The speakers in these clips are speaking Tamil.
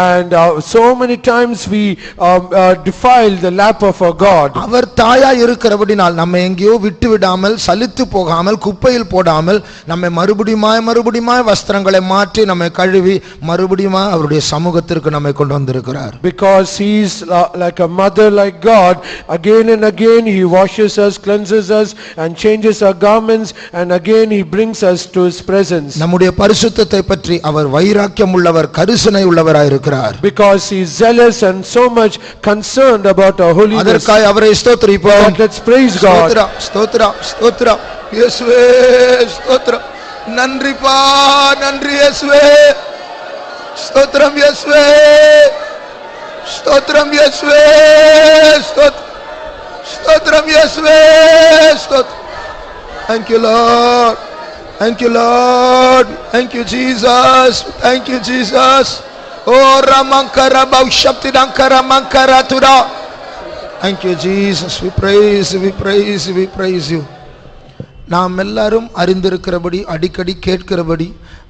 And so many times we defile the lap of our God. அவர் தாயா இருக்கிறபடினால் நம்ம எங்கேயோ விட்டு விடாமல் சலித்து போகாமல் குப்பையில் போடாமல் நம்மை மறுபடியுமாய் வஸ்திரங்களை மாற்றி நம்மை கழுவி மறுபடியுமாய் அவருடைய சமூகத்திற்கு நம்மை கொண்டு வந்திருக்கிறார். Because he is like a mother like God, again and again he washes us, cleanses us and changes our garments, and again he brings us to his presence. நம்முடைய பரிசுத்தத்தை பற்றி அவர் வைராக்கியம் உள்ளவர், கரிசனை உள்ளவராய் இருக்கிறார். Because he is zealous and so much concerned about our holiness. அதற்காக அவரை ஸ்தோத்திரிப்போம். Let's praise God. ஸ்தோத்திரம் இயேசுவே, ஸ்தோத்திரம். நன்றிப்பா, நன்றி இயேசுவே. ஸ்தோத்திரம் இயேசுவே, ஸ்தோத்திரம் இயேசுவே, ஸ்தோத்திரம் இயேசுவே, ஸ்தோத்திரம். Thank you Lord, thank you Lord, thank you Jesus, thank you Jesus. Oh ramankara baushaptidankara mankara tuda. Thank you Jesus, we praise you. நாம் எல்லாரும் அறிந்திருக்கிறபடி அடிக்கடி கேட்கிறபடி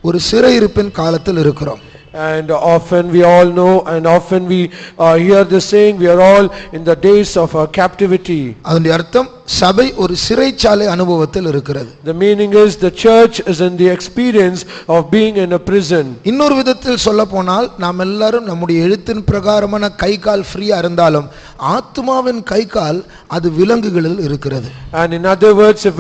ஒரு சிறையிருப்பின் காலத்தில் இருக்கிறோம். And often we all know and often we hear the saying, we are all in the days of our captivity. அதனுடைய அர்த்தம் சபை ஒரு சிறைச்சாலை அனுபவத்தில் இருக்கிறது. The meaning is the church is in the experience of being in a prison. இன்னொரு விதத்தில் சொல்ல போனால் நாம் எல்லாரும் நம்முடைய எழுத்தின் பிரகாரமான கை கால் ஃப்ரீயா இருந்தாலும் ஆத்மாவின் கை கால் அது விலங்குகளில் இருக்கிறது. And in other words, if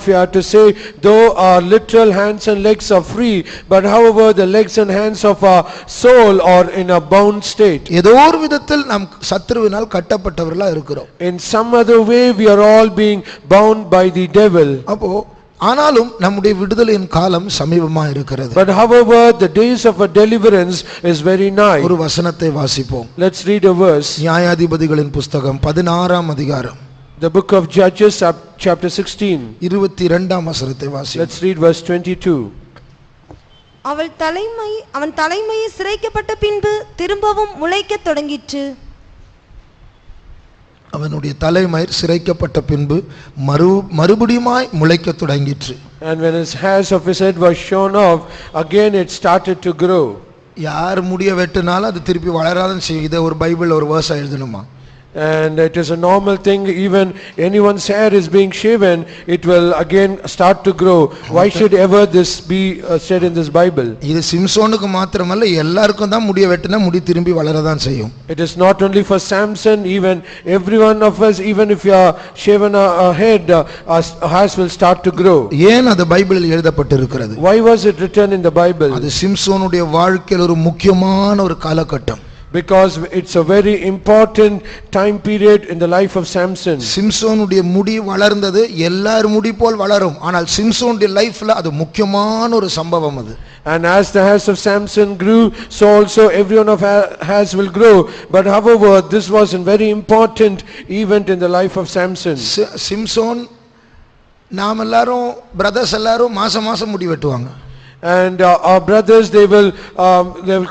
you have to say, though our literal hands and legs are free, but however the legs and hands of our soul are in a bound state. ஏதோ ஒரு விதத்தில் நாம் சத்துருவினால் கட்டப்பட்டவர்களா இருக்கிறோம். In some other way we are all being bound by the devil. அப்போ ஆனாலும் நம்முடைய விடுதலையின் காலம் சமீபமா இருக்கிறது. But however the days of our deliverance is very nigh. ஒரு வசனத்தை வாசிப்போம். Let's read a verse. நியாயாதிபதிகளின் புத்தகம் 16ஆம் அதிகாரம். The book of Judges chapter 16. 22ஆம் வசனத்தை வாசிப்போம். Let's read verse 22. அவன் தலைமையை சிரைக்கப்பட்ட பின்பு திரும்பவும் முளைக்கத் தொடங்கிற்று. அவனுடைய தலைமை சிரைக்கப்பட்ட பின்பு மறுபடியுமாய் முளைக்கத் தொடங்கிற்று. And when his hairs of his head was shorn off, again it started to grow. யார் முடிய வெட்டினாலும் அது திருப்பி வளராதுன்னு செய்யும். இதை ஒரு பைபிள்ல ஒரு verse எழுதணுமா? And it is a normal thing, even anyone's hair is being shaven, it will again start to grow. Why should ever this be said in this Bible? இது சிம்சோனுக்கு மாத்திரமல்ல, எல்லாருக்கும் தான் முடிய வெட்டினா முடி திரும்பி வளரதான் செய்யும். It is not only for Samson, even every one of us, even if you are shaven a head, our hairs will start to grow. ஏன் அது பைபிளில் எழுதப்பட்டிருக்கிறது? Why was it written in the Bible? அது சிம்சோனுடைய வாழ்க்கையில் ஒரு முக்கியமான ஒரு காலகட்டம். Because it's a very important time period in the life of Samson. சிம்சோனுடைய முடி வளர்ந்தது, எல்லார் முடி போல் வளரும். ஆனால் சிம்சோனுடைய லைஃப்ல அது முக்கியமான ஒரு சம்பவம் அது. And as the hairs of Samson grew, so also every one of hairs will grow. But however, this was a very important event in the life of Samson. Samson நாம் எல்லாரும் பிரதர்ஸ் எல்லாரும் மாசம் முடி வெட்டுவாங்க. And our brothers, they will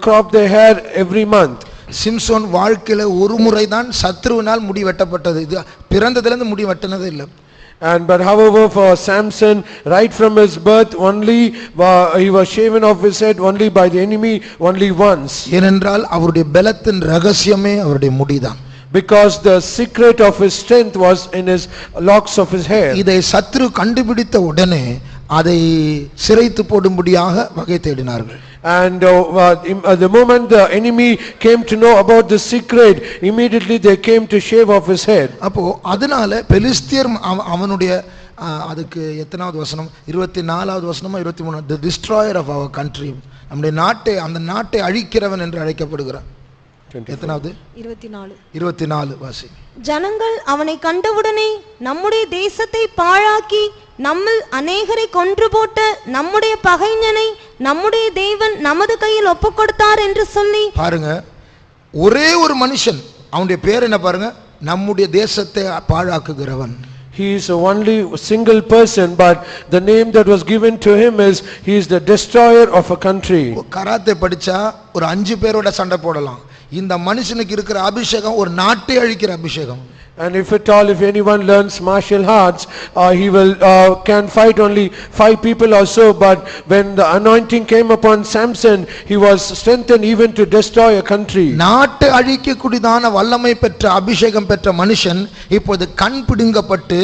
crop their hair every month. Samson வாழ்க்கையில ஒரு முறை தான் சத்ருவினால் முடி வெட்டப்பட்டது. இது பிறந்ததிலிருந்து முடி வெட்டினதே இல்லை. But however, for Samson, right from his birth, only he was shaven off his head only by the enemy only once. ஏனென்றால் அவருடைய பலத்தின் ரகசியமே அவருடைய முடிதான். Because the secret of his strength was in his locks of his hair. இதை சத்ரு கண்டுபிடித்த உடனே அதை சிரைத்து போடும்படியாக வகை தேடினார்கள். And the moment the enemy came to know about the secret, immediately they came to shave off his head. அப்போ அதனால பெலிஸ்தியர் அவனுடைய அதுக்கு எத்தனாவது வசனம், 24வது வசனமா 23, the destroyer of our country, நம்முடைய நாட்டை, அந்த நாட்டை அழிக்கிறவன் என்று அழைக்கப்படுகிறான். எத்தனாவது? 24 வாசி. ஜனங்கள் அவனை கண்டவுடனே நம்முடைய தேசத்தை பாழாக்கி நம்மில் அநேகரை கொன்று போட்ட நம்முடைய பகைஞனை நம்முடைய தேவன் நமது கையில் ஒப்புக் கொடுத்தார் என்று சொல்லி. பாருங்க, ஒரே ஒரு மனுஷன், அவனுடைய பேர் என்ன பாருங்க, நம்முடைய தேசத்தை பாழாக்குகிறவன். He is only a single person, but the name that was given to him is he is the destroyer of a country. Karate படிச்சா ஒரு 5 பேரோட சண்டை போடலாம். இந்த மனுஷனுக்கு இருக்கிற அபிஷேகம் ஒரு நாட்டை அழிக்கிற அபிஷேகம். And if at all, if anyone learns martial arts, he will can fight only 5 people or so. But when the anointing came upon Samson, he was strengthened even to destroy a country. நாட்டை அழிக்கக்கூடியதான வல்லமை பெற்ற அபிஷேகம் பெற்ற மனுஷன் இப்போது கண் பிடுங்கப்பட்டு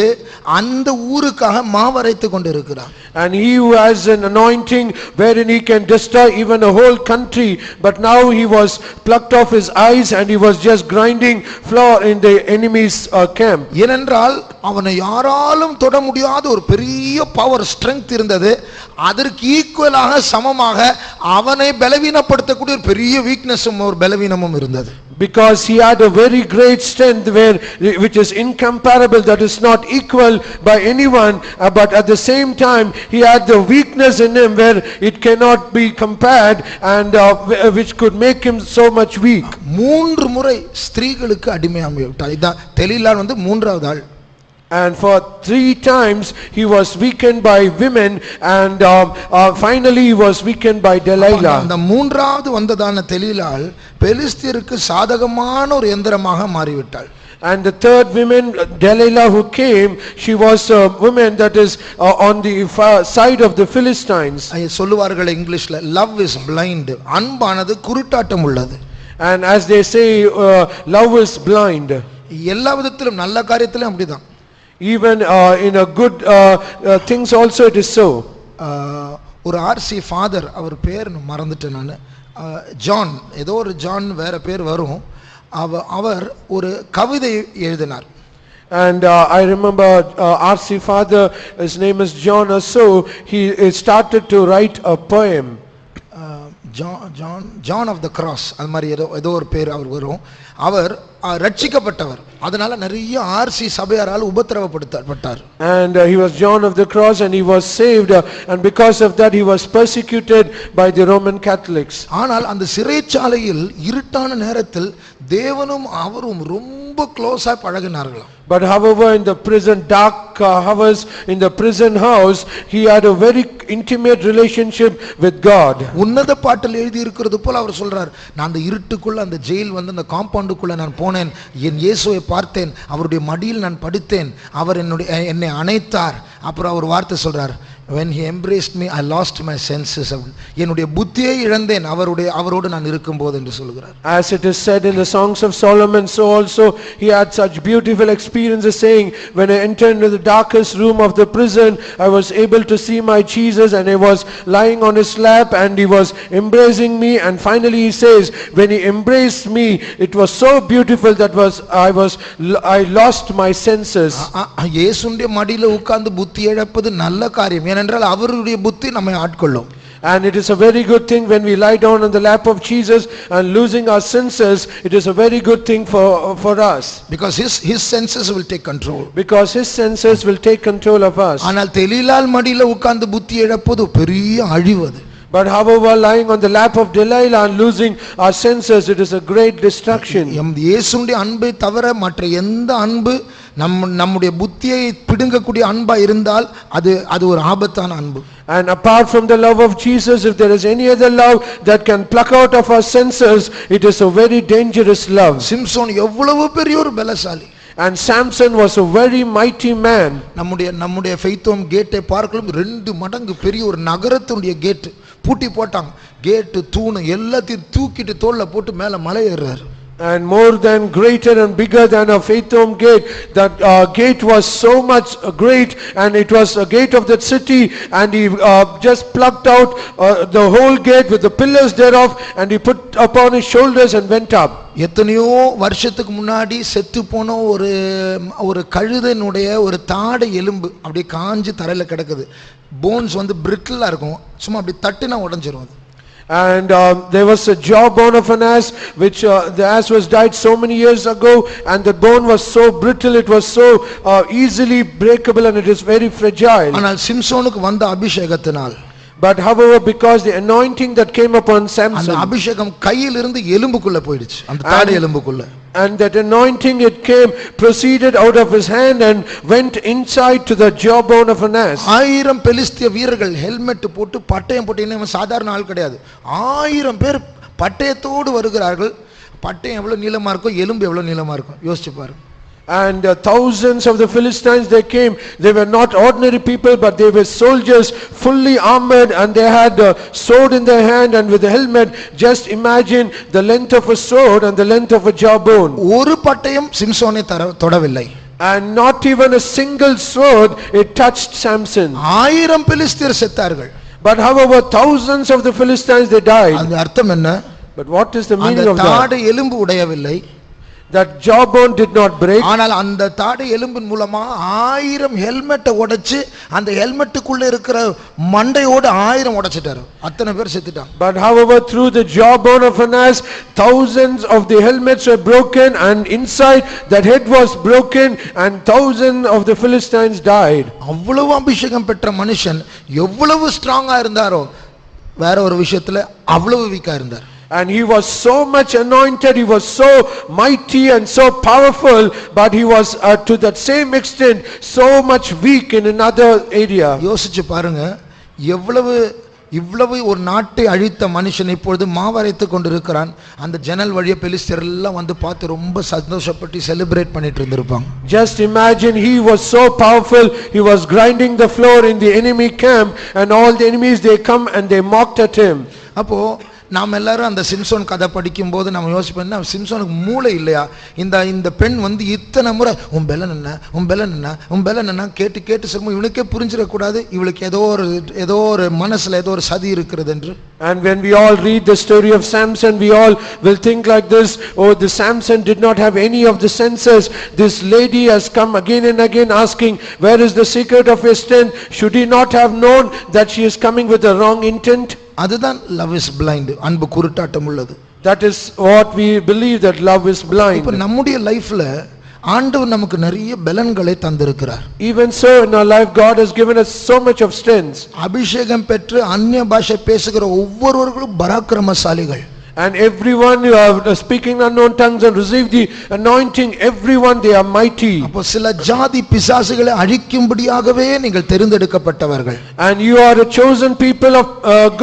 அந்த ஊருக்காக மாவரைத்து கொண்டிருக்கிறான். And he who has an anointing wherein he can destroy even a whole country, but now he was plucked off his eyes and he was just grinding flour in the enemy's camp. ஏனென்றால் அவனை யாராலும் தொட முடியாத ஒரு பெரிய பவர் ஸ்ட்ரெங்த் இருந்தது. அதற்கு ஈக்குவலாக சமமாக அவனை பலவீனப்படுத்தக்கூடிய ஒரு பெரிய வீக்னஸும் ஒரு பலவீனமும் இருந்தது. Because he had a very great strength which is incomparable, that is not equal by anyone, but at the same time he had the weakness in him where it cannot be compared, and which could make him so much weak. 3 முறை ஸ்திரீகளுக்கு அடிமையாகி விட்டார். இதான் தெலீலா மூன்றாவது ஆள். And for 3 times he was weakened by women, and finally he was weakened by Delilah. அந்த மூன்றாவது வந்ததான தெலீலாள் பெலிஸ்தியருக்கு சாதகமான ஒரு எந்திரமாக மாறிவிட்டாள். And the third woman, Delilah, who came, she was a woman that is on the side of the Philistines. சொல்லுவார்கள் இங்கிலீஷ்ல love is blind. அன்பானது குருட்டாட்டம் உள்ளது. And as they say, love is blind. எல்லா விதத்திலும் நல்ல காரியத்திலும் அப்படிதான். Even in a good things also it is so. ஒரு ஆர்சி ஃபாதர், அவர் பேர் மறந்துட்டேன் நான், ஜான், ஏதோ ஒரு ஜான் வேற பேர் வரும். அவர் ஒரு கவிதை எழுதினார். And I remember RC father, his name is John or so, he started to write a poem. John of the Cross, அது மாதிரி ஏதோ ஒரு பேர் அவர் வரும். அவர் ரட்சிக்கப்பட்டவர், அதனால நிறைய RC சபையாரால் உபத்திரவப்படுத்தப்பட்டார். And he was John of the cross and he was saved, and because of that he was persecuted by the Roman Catholics. ஆனால் அந்த சிறைச்சாலையில் இருட்டான நேரத்தில் தேவனும் அவரும் ரொம்ப க்ளோஸா பழகினார்களாம். But however, in the prison, dark hours in the prison house, he had a very intimate relationship with God. உன்னத பாட்டில் எழுதி இருக்கிறது போல அவர் சொல்றார், நான் அந்த இருட்டுக்குள்ள, அந்த ஜெயில் அந்த காம்பவுண்டுக்குள்ள நான் போனேன், என் இயேசுவை பார்த்தேன், அவருடைய மடியில் நான் படுத்தேன், அவர் என்னை அணைத்தார். அப்புறம் அவர் வார்த்தை சொல்றார், when he embraced me I lost my senses. என்னுடைய புத்தியை இழந்தேன் அவரோடு நான் இருக்கும்போது என்று சொல்கிறார். As it is said in the songs of Solomon, so also he had such beautiful experiences, saying, when I entered into the darkest room of the prison, I was able to see my Jesus, and I was lying on his lap and he was embracing me. And finally he says, when he embraced me, it was so beautiful that I lost my senses. இயேசுவின் மடியில உட்கார்ந்து புத்தி இழப்பது நல்ல காரியம், ஏனென்றால் அவருடைய புத்தி நம்மை ஆட்கொள்ளும். And it is a very good thing when we lie down on the lap of Jesus and losing our senses. It is a very good thing for us, because his senses will take control. Because his senses will take control of us. ஆனால் தெலீலாள் மடியில உட்கார்ந்து புத்தி இழப்பது பெரிய அழிவு. But however, lying on the lap of Delilah and losing our senses, it is a great destruction. இயேசுவின் அன்பை தவிர மற்ற எந்த அன்பு நம்முடைய புத்தியை பிடுங்கக்கூடிய அன்பா இருந்தால் அது ஒரு ஆபத்தான அன்பு. And apart from the love of Jesus, if there is any other love that can pluck out of our senses, it is a very dangerous love. Samson எவ்வளவு பெரிய ஒரு பலசாலி. And Samson was a very mighty man. நம்முடைய ஃபெய்த்தோம் கேட்டை பார்க்கலாம் 2 மடங்கு பெரிய ஒரு நகரத்துடைய கேட் பூட்டி போட்டாங்க. கேட் தூணு எல்லாத்தையும் தூக்கிட்டு தோள்ல போட்டு மேல மலை ஏறுறார். And more than greater and bigger than a Faith Home gate, that gate was so much great, and it was a gate of that city, and he just plucked out the whole gate with the pillars thereof, and he put upon his shoulders and went up. எத்தனையோ வருஷத்துக்கு முன்னாடி செத்து போன ஒரு கழுதையினுடைய ஒரு தாடை எலும்பு அப்படியே காஞ்சு தரையில கிடக்குது. போன்ஸ் பிரிட்டிலா இருக்கும், சும்மா அப்படி தட்டுனா உடைஞ்சிரும். And there was a jawbone of an ass, which the ass was died so many years ago, and the bone was so brittle, it was so easily breakable, and it is very fragile. ஆனால் சிம்சோனுக்கு வந்த அபிஷேகத்தினால், but however, because the anointing that came upon Samson, அந்த அபிஷேகம் கையிலிருந்து எலும்புக்குள்ள போயிடுச்சு, அந்த தாடை எலும்புக்குள்ள. And that anointing, it came, proceeded out of his hand and went inside to the jawbone of an ass. 1000 பெலிஸ்திய வீரர்கள் ஹெல்மெட் போட்டு பட்டயம் போட்டு, சாதாரண ஆள் கிடையாது, 1000 பேர் பட்டயத்தோடு வருகிறார்கள். பட்டயம் எவ்வளவு நீளமா இருக்கும், எலும்பு எவ்வளவு நீளமா இருக்கும், யோசிச்சு பாருங்க. And thousands of the Philistines, they came. They were not ordinary people, but they were soldiers, fully armored, and they had a sword in their hand and with a helmet. Just imagine the length of a sword and the length of a jawbone. ஒரு பட்டயம் சிம்சோனை தொடவில்லை. And not even a single sword, it touched Samson. 1000 பெலிஸ்தியர் செத்தார்கள். But however, thousands of the Philistines, they died. அந்த அர்த்தம் என்ன? But what is the meaning of அந்த that? தாடை எலும்பு உடையவில்லை. That jawbone did not break. ஆனால் அந்த தாடை எலும்பின் மூலமா 1000 ஹெல்மெட்டை உடைச்சு அந்த ஹெல்மெட்டுக்குள்ள இருக்கிற மண்டையோடு 1000 உடைச்சிட்டாரு. அத்தனை பேர் செத்துட்டாங்க. But however, through the jawbone of an ass, thousands of the helmets were broken, and inside that head was broken, and thousands of the Philistines died. அவ்வளவு அபிஷேகம் பெற்ற மனுஷன் எவ்வளவு ஸ்ட்ராங்கா இருந்தாரோ வேற ஒரு விஷயத்துல அவ்வளவு வீக்கா இருந்தார். And he was so much anointed, he was so mighty and so powerful, but he was to that same extent so much weak in another area. யோசிச்சு பாருங்க, இவ்வளவு ஒரு நாட்டை அழித்த மனுஷன் இப்பொழுது மாவரைத்து கொண்டிருக்கிறான். அந்த ஜன்னல் வழியா பெலிஸ்தர் எல்லாம் வந்து பார்த்து ரொம்ப சந்தோஷப்பட்டு செலிப்ரேட் பண்ணிட்டு இருந்திருப்பாங்க. Just imagine, he was so powerful, he was grinding the floor in the enemy camp, and all the enemies, they come and they mocked at him. அப்போ நாம் எல்லாரும் அந்த சிம்சோன் கதை படிக்கும் போது நம்ம யோசிப்போம், சிம்சோனுக்கு மூளை இல்லையா? இந்த பெண் வந்து இத்தனை முறை உன் பெலன் என்ன கேட்டு கேட்டு சொல்லும், இவனுக்கே புரிஞ்சிடக்கூடாது இவளுக்கு ஏதோ ஒரு மனசுல ஏதோ ஒரு சதி இருக்கிறது என்று. And when we all read the story of Samson, we all will think like this: oh, the Samson did not have any of the senses. This lady has come again and again asking, where is the secret of your strength? Should he not have known that she is coming with a wrong intent? அதுதான் love is blind, அன்பு குருட்டாட்டம் உள்ளது. That is what we believe, that love is blind. இப்ப நம்முடைய லைஃப்ல ஆண்டவர் நமக்கு நிறைய பலன்களை தந்திருக்கிறார். Even so, in our life, God has given us so much of strength. அபிஷேகம் பெற்று அந்நிய பாஷை பேசுகிற ஒவ்வொருவர்களும் பராக்கிரமசாலிகள். And everyone who are speaking unknown tongues and receive the anointing, everyone, they are mighty. அப்போ சில ஜாதி பிசாசுகளை அழிக்கும்படியாகவே நீங்கள் தெரிந்தெடுக்கப்பட்டவர்கள். And you are a chosen people of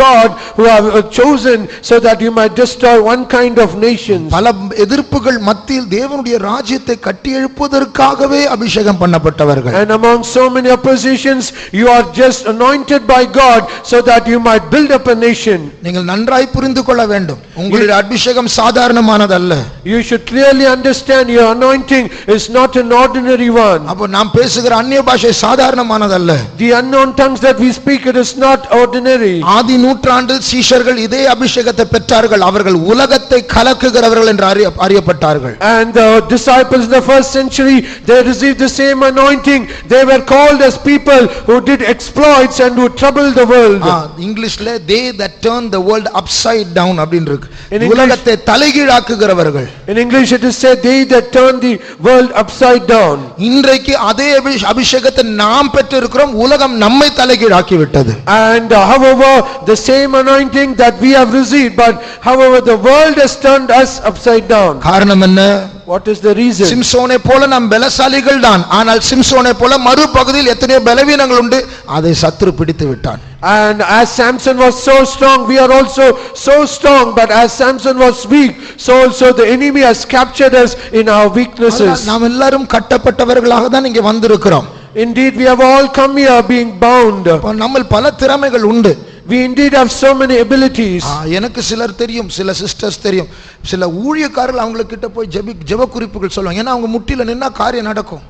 God, who are chosen so that you might destroy one kind of nations. பல எதிர்ப்புகள் மத்தியில் தேவனுடைய ராஜ்யத்தை கட்டியெழுப்புவதற்காகவே அபிஷேகம் பண்ணப்பட்டவர்கள். And among so many oppositions, you are just anointed by God so that you might build up a nation. நீங்கள் நன்றாய் புரிந்து கொள்ள வேண்டும், உங்களுடைய அபிஷேகம் சாதாரணமானதல்ல. You should clearly understand your anointing is not an ordinary one. அப்ப நாம் பேசுகிற அந்நிய பாஷை சாதாரணமானதல்ல. The unknown tongues that we speak, it is not ordinary. ஆதி நூற்றாண்டில் சீஷர்கள் இதே அபிஷேகத்தை பெற்றார்கள். அவர்கள் உலகத்தை கலக்குகிறவர்கள் என்று அறியப்பட்டார்கள். And the disciples in the first century, they received the same anointing. They were called as people who did exploits and who troubled the world. இங்கிலீஷ்ல they that turn the world upside down அப்படினு இருக்கு. உலகத்தை தலைகீழாக்குகிறவர்கள். In English it is said, they that turn the world upside down. இன்றைக்கு அதே அபிஷேகத்தை நாம் பெற்றிருக்கிறோம். உலகம் நம்மை தலைகீழாக்கி விட்டது. And however, the same anointing that we have received, but however the world has turned us upside down. காரணம் என்ன? What is the reason? சிம்சோனை போல நாம் பலசாலிகள் தான். ஆனால் சிம்சோனை போல மறுபகுதியில் எத்தனையோ பலவீனங்கள் உண்டு. அதை சத்துரு பிடித்து விட்டான். And as Samson was so strong, we are also so strong. But as Samson was weak, so also the enemy has captured us in our weaknesses. நாம் எல்லாரும் கட்டப்பட்டவர்களாக தான் இங்கே வந்திருக்கிறோம். Indeed, we have all come here being bound. நம்ம பல திறமைகள் உண்டு. We indeed have so many abilities. எனக்கு சிலர் தெரியும், சில சிஸ்டர்ஸ் தெரியும், சில ஊழியக்காரர்கள் அவங்க கிட்ட போய் ஜெப குறிப்புகள் சொல்லுவாங்க. ஏன்னா அவங்க முட்டில நின்னா காரியம் நடக்கும்.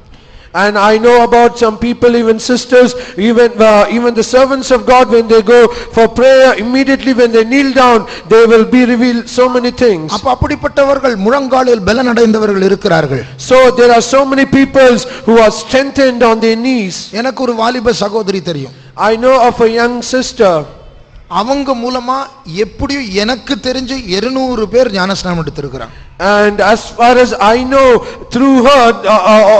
And I know about some people, even sisters, even the servants of God, when they go for prayer, immediately when they kneel down, they will be revealed so many things. அப்படிப்பட்டவர்கள் முழங்காலில் பலன் அடைந்தவர்கள் இருக்கிறார்கள். So there are so many people who are strengthened on their knees. எனக்கு ஒரு வாலிப சகோதரி தெரியும். I know of a young sister. அவங்க மூலமா எப்படியோ எனக்கு தெரிஞ்சு 200 பேர் ஞானஸ்நானம் எடுத்திருக்கிறாங்க. And as far as I know, through her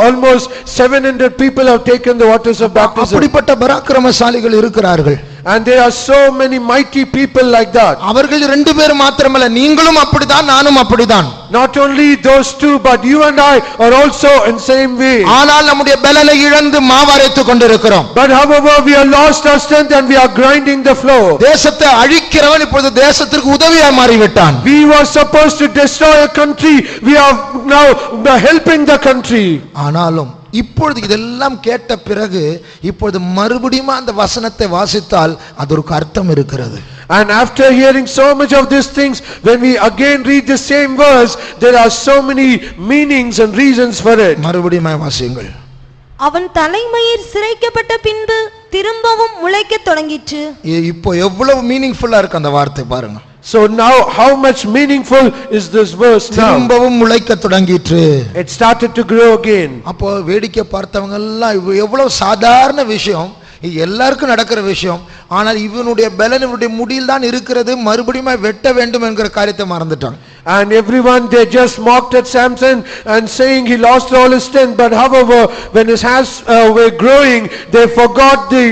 almost 700 people have taken the waters of baptism. அப்படிப்பட்ட பராக்கிரமசாலிகள் இருக்கிறார்கள். And there are so many mighty people like that. அவர்கள் ரெண்டு பேர் மாத்திரமல்ல, நீங்களும் அப்படிதான், நானும் அப்படிதான். Not only those two, but you and I are also in same way. ஆனால் நம்முடைய பலனை இழந்து மாவரைத்துக் கொண்டிருக்கிறோம். But however, we have lost our strength and we are grinding the floor. தேசத்தை அழிக்கிறவன் இப்பொழுது தேசத்திற்கு உதவியா மாறிவிட்டான். We were supposed to destroy a country. We are now helping the country. ஆனாலும் இப்பொழுது இதெல்லாம் கேட்ட பிறகு இப்பொழுது மறுபடியும் அந்த வசனத்தை வாசித்தால் அதற்கு அர்த்தம் இருக்கிறது. And after hearing so much of these things, when we again read the same verse, there are so many meanings and reasons for it. மறுபடியும் வாசியுங்கள். அவன் தலைமயிர் சிரைக்கப்பட்ட பின்பு திரும்பவும் முளைக்கத் தொடங்கிற்று. இப்போ எவ்வளவு மீனிங்ஃபுல்லா இருக்கு அந்த வார்த்தை பாருங்க. So now how much meaningful is this verse now? திரும்பவும் முளைக்க தொடங்கிற்று. It started to grow again. அப்போ வேடிக்கை பார்த்தவங்க எல்லாம் எவ்வளவு சாதாரண விஷயம், எல்லாருக்கும் நடக்கிற விஷயம், ஆனால் இவனுடைய பலன் இவனுடைய முடியில் தான் இருக்கிறது, மறுபடியும் வெட்ட வேண்டும் என்கிற காரியத்தை மறந்துட்டாங்க. And everyone, they just mocked at Samson and saying he lost all his strength. But however, when his hands were growing, they forgot the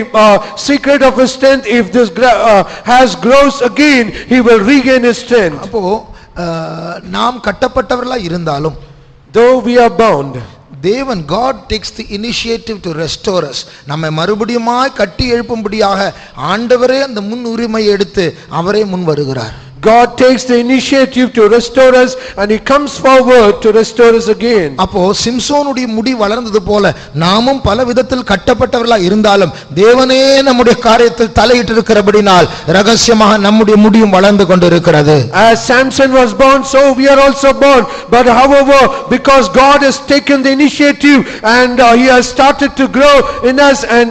secret of his strength. If this has grows again, he will regain his strength. அப்போ நாம் கட்டப்பட்டவர்களா இருந்தாலும், though we are bound, தேவன் God takes the initiative to restore us. நம்மை மறுபடியுமாய் கட்டி எழுப்பும்படியாக ஆண்டவரே அந்த முன் உரிமையை எடுத்து அவரே முன் வருகிறார். God takes the initiative to restore us and he comes forward to restore us again. அப்போ சிம்சோனுடைய முடி வளர்ந்தது போல நாமும் பல விதத்தில் கட்டப்பட்டவர்களா இருந்தாலும் தேவனே நம்முடைய காரியத்தில் தலையிட்டு இருக்கிறபடினால் ரகசியமாக நம்முடைய முடியும் வளர்ந்து கொண்டிருக்கிறது. As Samson was born, so we are also born. But however, because God has taken the initiative and he has started to grow in us, and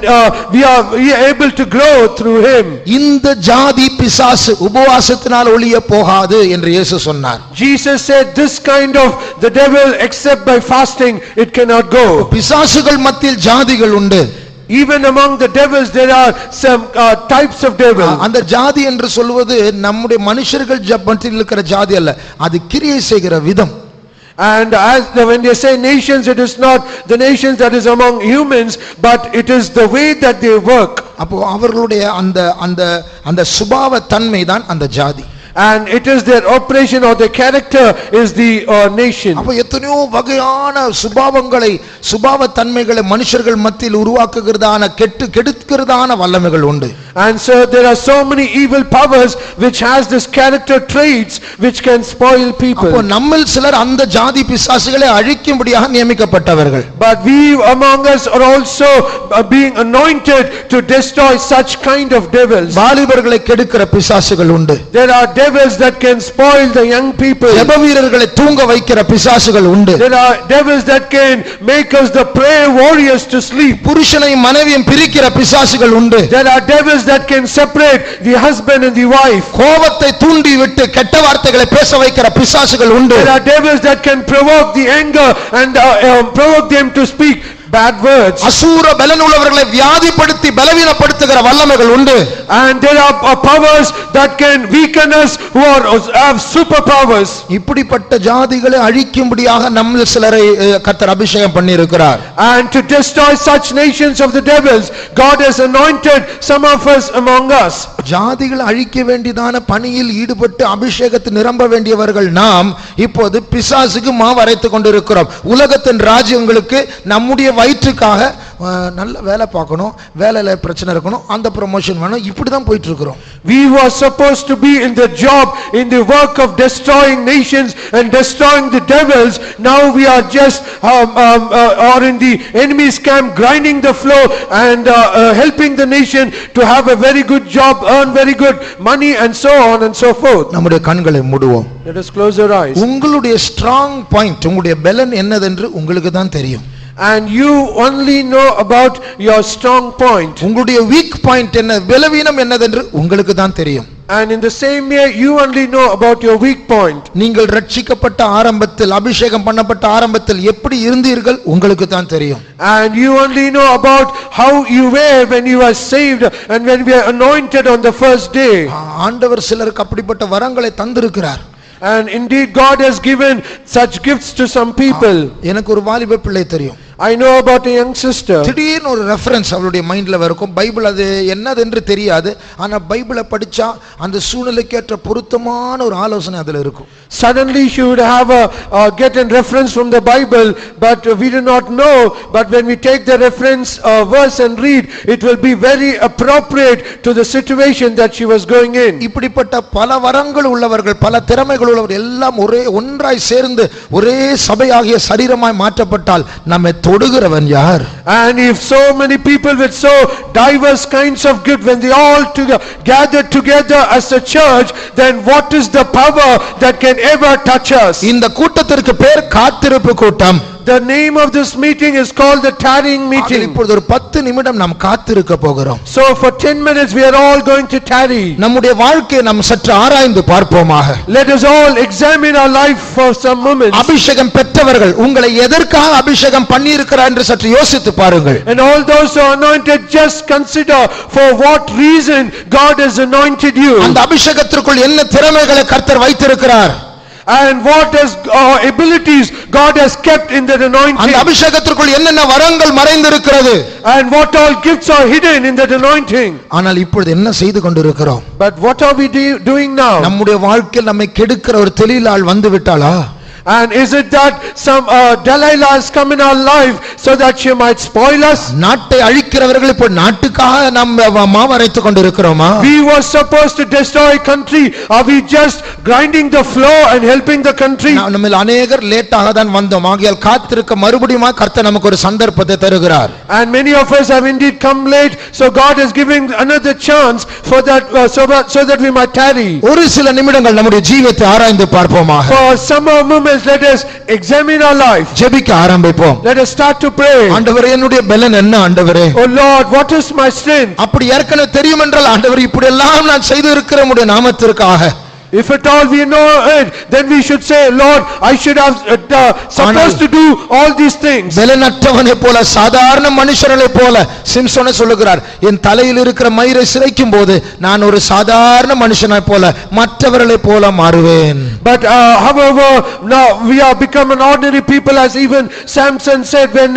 we are able to grow through him. இந்த ஜாதி பிசாசு உபவாசத்தினால் ஒளிய போகாது என்று இயேசு சொன்னார். Jesus said this kind of the devil, except by fasting it cannot go. பிசாசுகள் மத்தியில் ஜாதிகள் உண்டு. Even among the devils there are some types of devil. அந்த ஜாதி என்று சொல்வது நம்முடைய மனுஷர்கள் மத்தியில் இருக்கிற ஜாதி அல்ல, அது கிரியை செய்கிற விதம். And as when they say nations, it is not the nations that is among humans, but it is the way that they work. அப்போ அவர்களுடைய அந்த அந்த அந்த சுபாவ தன்மை தான் அந்த ஜாதி. And it is their operation or their character is the nation. அப்ப எத்தனையோ வகையான சுபாவங்களை சுபாவ தன்மைகளை மனுஷர்கள் மத்தியில் உருவாக்குகிறதான கெடுக்கிறதான வல்லமைகள் உண்டு. And so there are so many evil powers which has this character traits which can spoil people. அப்போ நம்மில் சிலர் அந்த ஜாதி பிசாசுகளை அழிக்கும்படியாக நியமிக்கப்பட்டவர்கள். But we among us are also being anointed to destroy such kind of devils. வாலிபர்களை கெடுக்கிற பிசாசுகள் உண்டு. There are devils that can spoil the young people. ஜெப வீரர்களை தூங்க வைக்கிற பிசாசுகள் உண்டு. There are devils that can make us the prayer warriors to sleep. புருஷனையும் மனைவியும் பிரிக்கிற பிசாசுகள் உண்டு. There are devils that can separate the husband and the wife. கோபத்தை தூண்டி விட்டு கெட்ட வார்த்தைகளை பேச வைக்கிற பிசாசுகள் உண்டு. There are devils that can provoke the anger and provoke them to speak bad words. அசூர பலனுள்ளவர்களை வியாதிப்படுத்தி பலவீனப்படுத்துகிற வல்லமைகள் உண்டு. And there are powers that can weaken us who have superpowers. இப்படிப்பட்ட ஜாதிகளை அழிக்கும்படியாக நம்மில் சிலரை கர்த்தர் அபிஷேகம் பண்ணி இருக்கிறார். And to destroy such nations of the devils, God has anointed some of us among us. ஜாதிகளை அழிக்க வேண்டியதான பணியில் ஈடுபட்டு அபிஷேகத்தை நிரம்ப வேண்டியவர்கள் நாம் இப்போது பிசாசுக்கு மாவரைத்து கொண்டிருக்கிறோம். உலகத்தின் ராஜ்யங்களுக்கு நம்முடைய வயிற்றுக்காக நல்ல வேலை பார்க்கணும், வேலையில பிரச்சனை இருக்கணும், அந்த ப்ரமோஷன் வேணும், இப்படிதான் போயிட்டு இருக்கிறோம். We were supposed to be in the job, in the work of destroying nations and destroying the devils. Now we are just or in the enemy's camp, grinding the floor and helping the nation to have a very good job, earn very good money and so on and so forth. நம்முடைய கண்களை மூடுவோம். Let us close our eyes. உங்களுடைய ஸ்ட்ராங் பாயிண்ட், உங்களுடைய பலன் என்னதென்று உங்களுக்கு தான் தெரியும். And you only know about your strong point. உங்களுடைய வீக் பாயிண்ட் என்ன, பலவீனம் என்னதென்று உங்களுக்கு தான் தெரியும். And in the same way you only know about your weak point. நீங்கள் ரட்சிக்கப்பட்ட ஆரம்பத்தில், அபிஷேகம் பண்ணப்பட்ட ஆரம்பத்தில் எப்படி இருந்தீர்கள் உங்களுக்கு தான் தெரியும். And you only know about how you were when you were saved and when we are anointed on the first day. ஆண்டவர் சிலருக்கு அப்படிப்பட்ட வரங்களை தந்திருக்கிறார். And indeed God has given such gifts to some people. எனக்கு ஒரு வாலிப பிள்ளை தெரியும். I know about a young sister. திடீர்னு ஒரு ரெஃபரன்ஸ் அவளுடைய மைண்ட்ல இருக்கும். பைபிள் அது என்னது என்று தெரியாது. ஆனா பைபிளை படிச்சா அந்த சூழ்நிலைக்கேற்ற பொருத்தமான ஒரு ஆலோசனை அதுல இருக்கும். Suddenly she would have get a reference from the Bible, but we do not know. But when we take the reference verse and read, it will be very appropriate to the situation that she was going in. இப்படிப்பட்ட பல வரங்கள் உள்ளவர்கள், பல திறமைகள் உள்ளவர்கள் எல்லாம் ஒன்றாய் சேர்ந்து ஒரே சபையாகிய சரீரமாய் மாற்றப்பட்டால் நம்மை தொடுகிறவன் யார்? And if so many people with so diverse kinds of good, when they all gather together as a church, then what is the power that can ever touch us? இந்த கூட்டத்திற்கு பேர் காத்திருப்பு கூட்டம். The name of this meeting is called the tarrying meeting. இப்பொழுது ஒரு 10 நிமிடம் நாம் காத்திருக்க போகிறோம். So for 10 minutes we are all going to tarry. நம்முடைய வாழ்க்கையை நாம் சற்று ஆராய்ந்து பார்ப்போமாக. Let us all examine our life for some moments. அபிஷேகம் பெற்றவர்கள் உங்களை எதற்காக அபிஷேகம் பண்ணி இருக்கிறார் என்று சற்று யோசித்து பாருங்கள். And all those who are anointed, just consider for what reason God has anointed you. அந்த அபிஷேகத்திற்குள் என்ன திறமைகளை கர்த்தர் வைத்திருக்கிறார்? And what is abilities God has kept in that anointing. அந்த அபிஷேகத்திற்குள் என்னென்ன வரங்கள் மறைந்திருக்கிறது? And what all gifts are hidden in that anointing. ஆனால் இப்பொழுது என்ன செய்து கொண்டிருக்கிறோம்? But what are we doing now? நம்முடைய வாழ்க்கையில் நம்மை கெடுக்கிற ஒரு தெளிலாள் வந்து விட்டாளா? And is it that some Delilah has come in our life so that she might spoil us? நாட்டை அழிக்கிறவர்கள் இப்போ நாட்டுக்காக நாம் மாவரைத்துக் கொண்டிருக்கிறோமா? We were supposed to destroy country. Are we just grinding the floor and helping the country? நம்மில் अनेகர் லேட்டாக தான் வந்தோம். ஆகையால் காத்திருக்க மறுபடியும் கர்த்தர் நமக்கு ஒரு சந்தர்ப்பத்தை தருகிறார். And many of us have indeed come late, so God is giving another chance for that so that we might tarry. ஒரு சில நிமிடங்கள் நம்முடைய ஜீவியத்தை ஆராய்ந்து பார்ப்போமாக. For some moments let us examine our life. ஜெபிக்க ஆரம்பிப்போம். Let us start to pray. ஆண்டவரே, என்னுடைய பலன் என்ன ஆண்டவரே? Oh Lord, what is my strength? அப்படி ஏற்கனவே தெரியும் என்றால் ஆண்டவரே, இப்படி எல்லாம் நான் செய்து இருக்கிற உம்முடைய நாமத்திற்காக. If at all we know it, then we should say, Lord, I should have supposed to do all these things. பலனற்றவனை போல, சாதாரண மனுஷனை போல சிம்சோனை சொல்லுகிறார், என் தலையில் இருக்கிற மயிரை சிரைக்கும் போது நான் ஒரு சாதாரண மனுஷனை போல மற்றவர்களை போல மாறுவேன். But however, now we are become an ordinary people, as even Samson said, when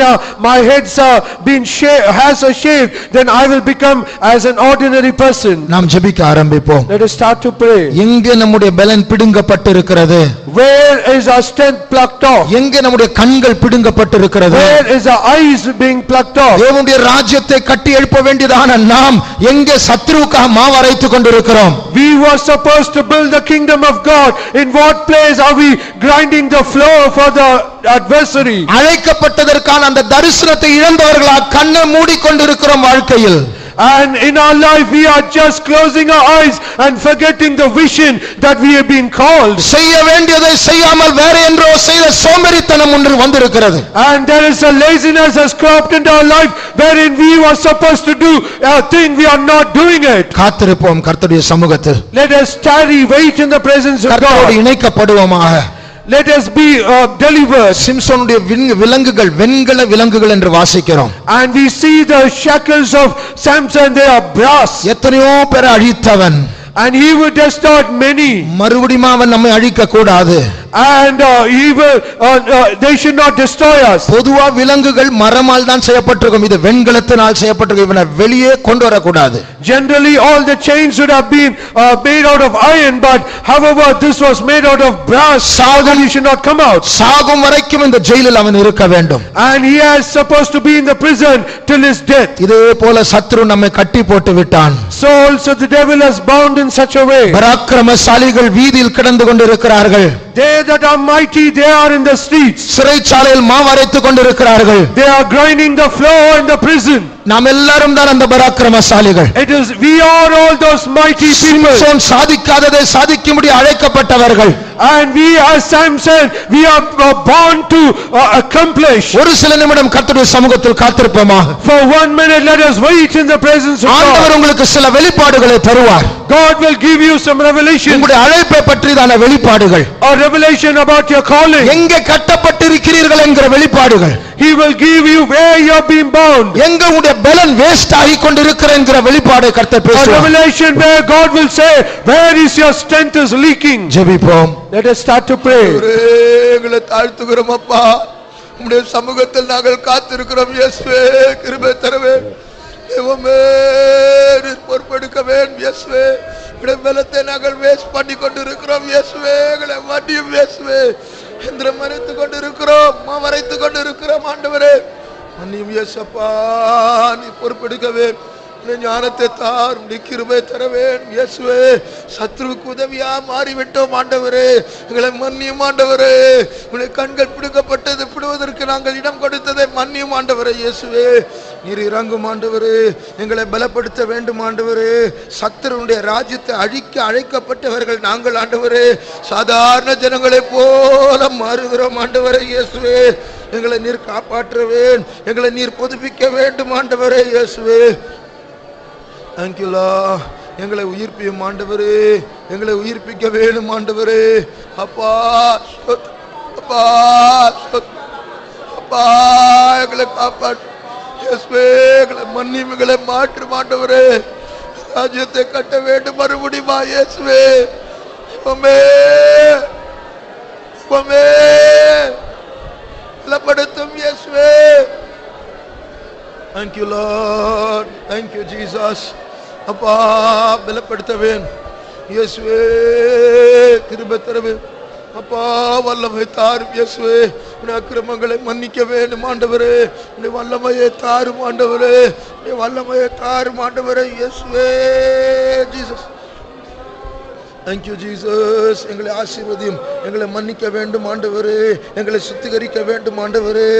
my head's been has a shave, then I will become as an ordinary person. நாம் ஜெபிக்க ஆரம்பிப்போம். Let us start to pray. எங்கே நம்முடைய பலன் பிடுங்கப்பட்டிருக்கிறது? Where is our strength plucked off? எங்கே நம்முடைய கண்கள் பிடுங்கப்பட்டிருக்கிறது? Where is our eyes being plucked off? தேவனுடைய ராஜ்யத்தை கட்டி எழுப்ப வேண்டியதான நாம் எங்கே சத்துருவுக்காக மாவரைத்துக் கொண்டிருக்கிறோம்? We were supposed to build the kingdom of God. In what place are we grinding the floor for the adversary? அழைக்கப்பட்டதற்கான அந்த தரிசனத்தை இழந்தவர்களாக கண்ணை மூடிக்கொண்டிருக்கிறோம் வாழ்க்கையில். And in our life we are just closing our eyes and forgetting the vision that we have been called. செய்ய வேண்டியதை செய்யாமல் வேற என்றோ செய்த சோம்பேறித்தனம் ஒன்று வந்திருக்கிறது. And there is a laziness has cropped into our life wherein we were supposed to do a thing, we are not doing it. காத்திருப்போம் கர்த்தருடைய சமூகத்தில். Let us tarry, wait in the presence of கர்த்தரோடு God. இணைக்கப்படுவோமாக. Let us be delivered. சிம்சோனுடைய விலங்குகள் வெண்கல விலங்குகள் என்று வாசிக்கிறோம். And we see the shackles of Samson, they are brass. எத்தனையோ பேரை அழித்தவன். And he would destroy many. மறுபடியும் அவன் நம்மை அழிக்க கூடாது. And he will they should not destroy us. பொதுவா விலங்குகள் மரமால் தான் செய்யப்பட்டிருக்கும். இது வெண்கலத்தினால் செய்யப்பட்டிருக்கும். இவனை வெளியே கொண்டு வர கூடாது. Generally all the chains should have been made out of iron, but however this was made out of brass. Sagan, he should not come out. சாகும் வரைக்கும் இந்த ஜெயிலில் அவன் இருக்க வேண்டும். And he is supposed to be in the prison till his death. இதே போல சத்ரு நம்மை கட்டி போட்டு விட்டான். So also the devil has bound in such a way. பராக்கிரமசாலிகள் வீதியில் கிடந்து கொண்டிருக்கிறார்கள். They that are mighty, they are in the streets. சிறைச்சாலையில் மாவரைத்துக் கொண்டிருக்கிறார்கள். They are grinding the floor in the prison. நாம் எல்லாரும் தான் அந்த பராக்கிரமசாலிகள். It is we are all those mighty people. Samson சாதிக்காததை சாதிக்கும்படி அழைக்கப்பட்டவர்கள். And we as Samson, we are born to accomplish. ஒரு சில நிமிடம் கர்த்தருடைய சமூகத்தில் காத்திருப்போமாக. For 1 minute let us wait in the presence of God. ஆண்டவர் உங்களுக்கு சில வெளிப்பாடுகளை தருவார். God will give you some revelation. உங்களுடைய அழைப்பை பற்றியதான வெளிப்பாடுகள். A revelation about your calling. எங்கே கட்டப்பட்டிருக்கிறீர்கள் என்கிற வெளிப்பாடுகள். He will give you where you are being bound. எங்க உங்களுடைய பலன் வேஸ்ட் ஆகி கொண்டிருக்கிற என்கிற வெளிப்பாடை கர்த்தர் A பேசுவார். revelation where God will say, where is your strength is leaking. ஜெபிப்போம். Let us start to pray. எங்களை தாழ்த்துகிறோம் அப்பா. உம்முடைய சமூகத்தில் நாங்கள் காத்திருக்கிறோம் இயேசுவே. கிருபை தரவே தெய்வமே, நீர் பொறுப்பெடுக்க வேண்டும் இயேசுவே. உம்முடைய பலத்தை நாங்கள் வேஸ்ட் பண்ணி கொண்டு இருக்கிறோம் இயேசுவே. எங்களை மன்னியும் இயேசுவே. எந்திரம் மறைத்து கொண்டு இருக்கிறோம், மறைத்து கொண்டு இருக்கிறோம் ஆண்டவரே. மன்னியும் இயேசப்பா, நீ பொறுப்பெடுக்கவே ஞானத்தை தார், கிருபை தரவேன் இயேசுவே. சத்ருவுக்கு உதவியா மாறிவிட்டோம் ஆண்டவரே, எங்களை மன்னியும் ஆண்டவரே. உங்களுடைய கண்கள் பிடுங்கப்பட்டது, பிடுவதற்கு நாங்கள் இடம் கொடுத்ததை மன்னியும் ஆண்டவரே இயேசுவே. நீர் இறங்கும் ஆண்டவரே, எங்களை பலப்படுத்த வேண்டும் ஆண்டவரே. சத்ருவுடைய ராஜ்யத்தை அழிக்க அழைக்கப்பட்டவர்கள் நாங்கள் ஆண்டவரே. சாதாரண ஜனங்களை போல மாறுகிறோம் ஆண்டவரே இயேசுவே. எங்களை நீர் காப்பாற்றவேன், எங்களை நீர் புதுப்பிக்க வேண்டும் ஆண்டவரே இயேசுவே. Thank you Lord. எங்களை உயிர்ப்பியும் ஆண்டவரே, எங்களை உயிர்ப்பிக்க வேண்டும் ஆண்டவரே. அப்பா அப்பா அப்பா, எங்களை காப்பாற்று இயேசுவே. எங்களை மன்னியும், எங்களை மாற்றும் ஆண்டவரே. ராஜ்யத்தை கட்ட வேண்டும் மறுபடியுமா இயேசுவே. பலப்படுத்தும் இயேசுவே. Thank you Lord. Thank you Jesus. அப்பா, பலப்படுத்தவேன் இயேசுவே. கிருபை தரவேன் அப்பா. வல்லமை தாரும் இயேசுவே. உடைய அக்கிரமங்களை மன்னிக்க வேண்டும் ஆண்டவரே. உடைய வல்லமையை தாரும் ஆண்டவரே. உடைய வல்லமையை தாரும் ஆண்டவரே இயேசுவே. Jesus, Thank you Jesus. எங்களை ஆசீர்வதியும், எங்களை மன்னிக்க வேண்டும் ஆண்டவரே. எங்களை சுத்திகரிக்க வேண்டும் ஆண்டவரே.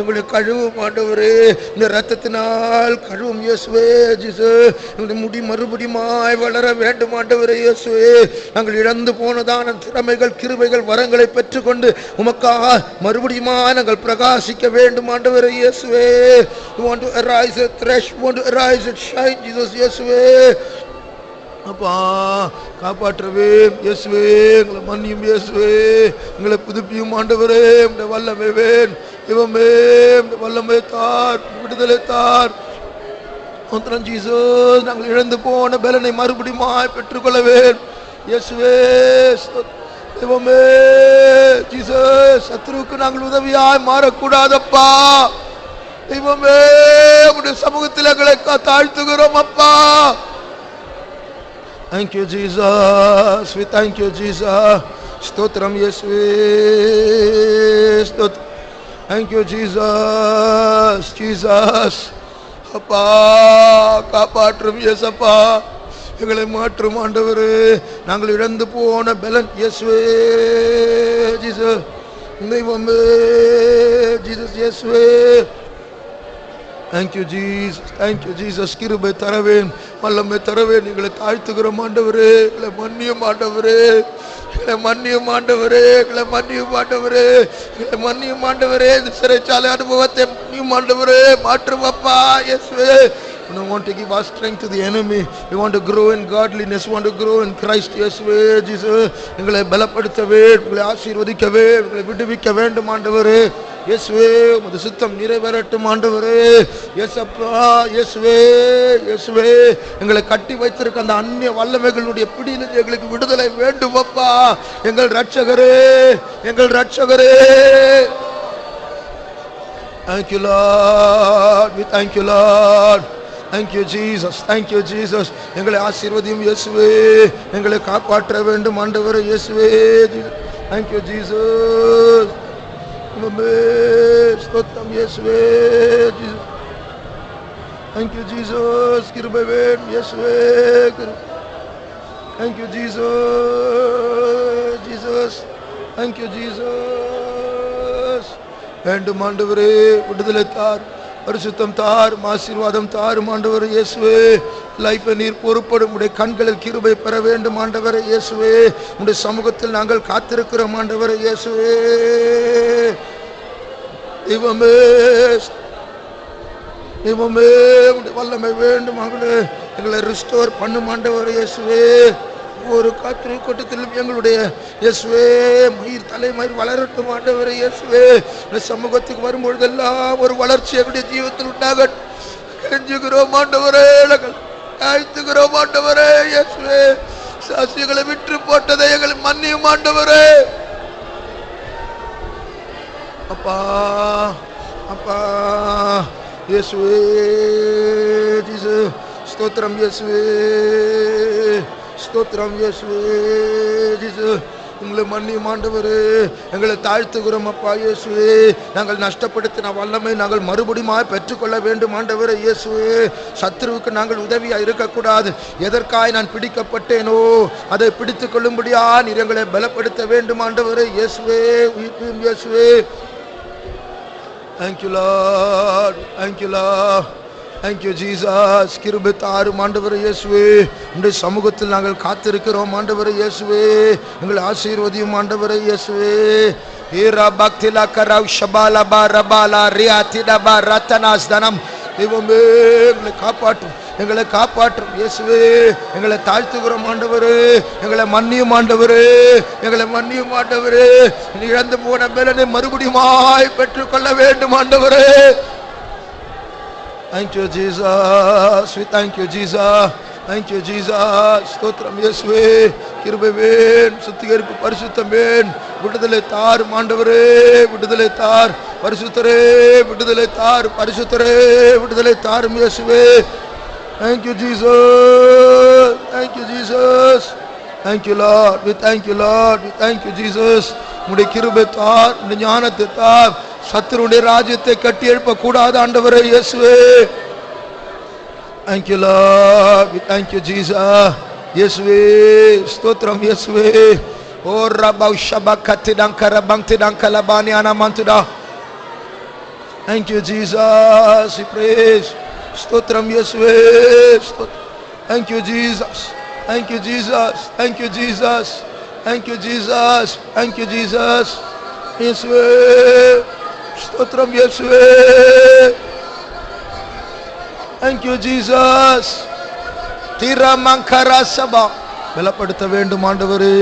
எங்களை கழுவும் ஆண்டவரே. இந்த இரத்தத்தினால் கழுவும் இயேசுவே. ஜீசஸ், எங்களுடைய முடி மறுபடியுமாய் வளர வேண்டும் ஆண்டவரே இயேசுவே. நாங்கள் இழந்து போனதான திறமைகள், கிருபைகள், வரங்களை பெற்றுக்கொண்டு உமக்காக மறுபடியுமாய் நாங்கள் பிரகாசிக்க வேண்டும் ஆண்டவரே இயேசுவே. You want to arise and thresh, you want to arise and shine Jesus இயேசுவே. அப்பா, காப்பாற்றவே இயேசுவே. எங்களை மன்னியும் இயேசுவே. எங்களை புதுப்பியும் ஆண்டவரே. உடைய வல்லமை வேன் இவமே, வல்லமை தார், விடுதலை தார். ஜீசஸ், நாங்கள் இழந்து போன பலனை மறுபடியும் பெற்றுக்கொள்ளவேன் இயேசுவே. இவமே ஜீசஸ், சத்ருவுக்கு நாங்கள் உதவியாய் மாறக்கூடாதப்பா. தெய்வமே, உடைய சமூகத்தில் எங்களை தாழ்த்துகிறோம் அப்பா. Thank you Jesus. We thank you Jesus. ஸ்தோத்திரம் இயேசுவே. ஸ்தோத்திரம். Thank you Jesus. Jesus. அப்பா, காப்பாற்றும் இயேசப்பா. எங்களை மாற்றும் ஆண்டவரே. நாங்கள் இழந்து போன பலன் இயேசுவே. ஜீசஸ், தெய்வமே ஜீசஸ் இயேசுவே. Thank you Jesus. Thank you Jesus. கிருபை தரவேன், வல்லமை தரவேன். எங்களை தாழ்த்துகிறோம் ஆண்டவரே. எங்களை மன்னியும் ஆண்டவரே. எங்களை மன்னியும் ஆண்டவரே. எங்களை மன்னியும் ஆண்டவரே. எங்களை மன்னியும் ஆண்டவரே. இந்த சிறைச்சாலை அனுபவத்தை மன்னியும் ஆண்டவரே. மாற்றும் அப்பா இயேசுவே. We don't want to give our strength to the enemy. We want to grow in godliness. We want to grow in Christ. இயேசுவே. ஜீசஸ், எங்களை பலப்படுத்தவே, எங்களை ஆசீர்வதிக்கவே, எங்களை விடுவிக்க வேண்டும் ஆண்டவரே இயேசுவே. உமது சித்தம் நிறைவேறட்டும் ஆண்டவரே. இயேசப்பா, இயேசுவே. இயேசுவே, எங்களை கட்டி வைத்திருக்க அந்த அந்நிய வல்லமைகளுடைய பிடியிலிருந்து எங்களுக்கு விடுதலை வேண்டும் அப்பா. எங்கள் இரட்சகரே, எங்கள் இரட்சகரே. Thank you Lord. We thank you Lord. Thank you Jesus. Thank you Jesus. எங்களை ஆசீர்வதியும் இயேசுவே. எங்களை காப்பாற்ற வேண்டும் ஆண்டவரே இயேசுவே. Thank you Jesus. ஸ்தோத்திரம் இயேசுவே. Thank you Jesus. கிருபை வேண்டும் இயேசுவே. Thank you Jesus. Jesus. Thank you Jesus. வேண்டும் ஆண்டவரே, விடுதலை தார், பரிசுத்தம் தார், ஆசீர்வாதம் தார் ஆண்டவரே இயேசுவே. லைஃபை நீர் பொறுப்படும். உடைய கண்களில் கிருபை பெற வேண்டும் ஆண்டவரே இயேசுவே. உடைய சமூகத்தில் நாங்கள் காத்திருக்கிறோம் ஆண்டவரே இயேசுவே. தெய்வமே, தெய்வமே, உடைய வல்லமை வேண்டும் ஆண்டவரே. எங்களை ரிஸ்டோர் பண்ணும் ஆண்டவரே இயேசுவே. ஒரு காற்று கூட்டத்திலும் எங்களுடைய இயேசுவே மயிர் தலைமயிர் வளரட்டும் ஆண்டவரே இயேசுவே. சமூகத்துக்கு வரும்பொழுதெல்லாம் ஒரு வளர்ச்சி எங்களுடைய ஜீவத்தில் உண்டாகட்டும். கெஞ்சுகிறோம் ஆண்டவரே, தாழ்த்துகிறோம் ஆண்டவரே இயேசுவே. சாட்சிகளை விற்று போட்டதை எங்களை மன்னியும் ஆண்டவரே. அப்பா அப்பா இயேசுவே ஜீசஸ் ஸ்தோத்திரம் இயேசுவே ஸ்தோத்திரம் இயேசுவே ஜீசஸ் உங்களை மன்னியும் ஆண்டவரே எங்களை தாழ்த்துகிறோம் அப்பா இயேசுவே நாங்கள் நஷ்டப்படுத்தின வல்லமை நாங்கள் மறுபடியும் பெற்றுக்கொள்ள வேண்டும் ஆண்டவரே இயேசுவே சத்துருவுக்கு நாங்கள் உதவியா இருக்கக்கூடாது எதற்காய் நான் பிடிக்கப்பட்டேனோ அதை பிடித்துக் கொள்ளும்படியா நீர் எங்களை பலப்படுத்த வேண்டும் ஆண்டவரே இயேசுவே இயேசுவே Thank you Lord thank you Lord thank you Jesus கிருபை தாரும் ஆண்டவரே இயேசுவே உம்முடைய சமூகத்தில் நாங்கள் காத்திருக்கிறோம் ஆண்டவரே இயேசுவே எங்களை ஆசீர்வதியும் ஆண்டவரே இயேசுவே ஈரா பக்திலா கரவ் ஷபாலா பரபாலா ரியாதிடா பரதனாஸ் தனம் தெய்வமே எங்களை காப்பாற்றும் இயேசுவே எங்களை தாழ்த்துகிறோம் ஆண்டவரே எங்களை மன்னியும் ஆண்டவரே எங்களை மன்னியும் ஆண்டவரே நீ இழந்து போன மேலனை மறுபடியுமாய் பெற்றுக்கொள்ள வேண்டும் ஆண்டவரே Thank you Jesus we thank you Jesus thank you Jesus ஸ்தோத்திரம் இயேசுவே கிருபை வேணும் சுத்திகரிப்பு பரிசுத்தம் வேணும் விடுதலை தார் ஆண்டவரே விடுதலை தார் பரிசுத்தரே விடுதலை தார் பரிசுத்தரே விடுதலை தார் இயேசுவே Thank you Jesus thank you Jesus thank you Lord we thank you Lord we thank you Jesus உம்முடைய கிருபை தார் உம்முடைய ஞானத்தை தார் சத்துருடைய ராஜ்யத்தை கட்டி எழுப்ப கூடாது ஆண்டவரே இயேசுவே Thank you Lord we thank you Jesus இயேசுவே ஸ்தோத்திரம் இயேசுவே ஓ ரபௌ ஷபகத்திடங்கர பங்திடங்கலபானியானா மந்துடா Thank you Jesus we praise ஸ்தோத்திரம் இயேசுவே Thank you Jesus thank you Jesus thank you Jesus thank you Jesus thank you Jesus இயேசுவே ஸ்தோத்திரம் இயேசுவே Thank you Jesus திரமங்கர சபா பலப்படுத்த வேண்டும் ஆண்டவரே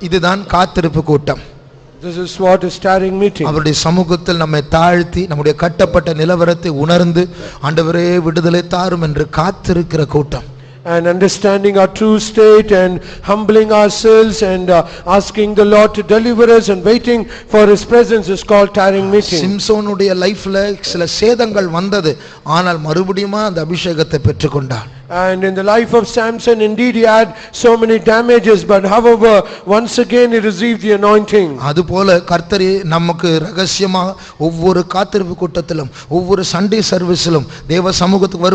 இதுதான் காத்திருப்பு கூட்டம் This is what is tarrying meeting. அவருடைய சமூகத்தில் நம்மை தாழ்த்தி நம்முடைய கட்டப்பட்ட நிலவரத்தை உணர்ந்து ஆண்டவரே விடுதலை தாரும் என்று காத்திருக்கிற கூட்டம் And understanding our true state and humbling ourselves and asking the Lord to deliver us and waiting for His presence is called tarrying meeting. சிம்சோனுடைய லைஃப்ல சில சேதங்கள் வந்தது ஆனால் மறுபடியும் அந்த அபிஷேகத்தை பெற்றுக்கொண்டார் And in the life of Samson, indeed he had so many damages, but however, once again he received the anointing. அதுபோல கர்த்தர் நமக்கு ரகசியமாக ஒவ்வொரு காத்திருப்பு கூட்டத்திலும் ஒவ்வொரு சண்டே சர்வீஸிலும் தேவ சமூகத்துக்கு